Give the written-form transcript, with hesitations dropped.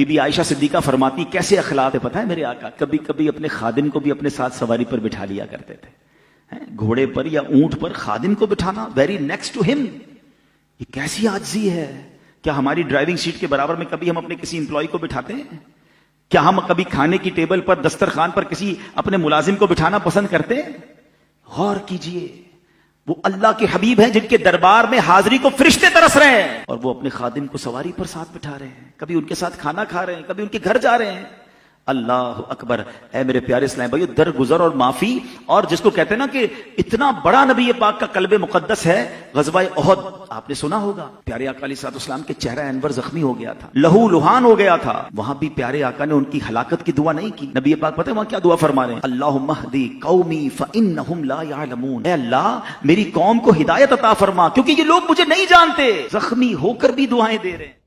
बीबी Ayesha Siddiqa फरमाती, कैसे अखलाक है पता है मेरे आका, कभी कभी अपने खादिम को भी अपने साथ सवारी पर बिठा लिया करते थे, घोड़े पर या ऊंट पर खादिम को बिठाना, वेरी नेक्स्ट टू हिम। ये कैसी आजिज़ी है। क्या हमारी ड्राइविंग सीट के बराबर में कभी हम अपने किसी इंप्लॉय को बिठाते हैं? क्या हम कभी खाने की टेबल पर, दस्तरखान पर किसी अपने मुलाजिम को बिठाना पसंद करते हैं? गौर कीजिए, वो अल्लाह के हबीब हैं जिनके दरबार में हाजिरी को फरिश्ते तरस रहे हैं, और वो अपने खादिम को सवारी पर साथ बिठा रहे हैं, कभी उनके साथ खाना खा रहे हैं, कभी उनके घर जा रहे हैं। अल्लाह अकबर। ऐ मेरे प्यारे इस्लाम भाइयों, दरगुजर और माफी, और जिसको कहते हैं ना कि इतना बड़ा नबी पाक का कल्बे मुकद्दस है, ग़ज़वा उहद आपने सुना होगा। प्यारे आका अलैहिस्सलाम के चेहरा अनवर जख्मी हो गया था, लहू लुहान हो गया था, वहां भी प्यारे आका ने उनकी हलाकत की दुआ नहीं की। नबी पाक पता है वहां क्या दुआ फरमा रहे हैं? अल्लाहुम्मा हदी कौमी फ़इन्नहुम ला यअलमून। ऐ अल्लाह मेरी कौम को हिदायत अता फरमा, क्योंकि ये लोग मुझे नहीं जानते। जख्मी होकर भी दुआएं दे रहे हैं।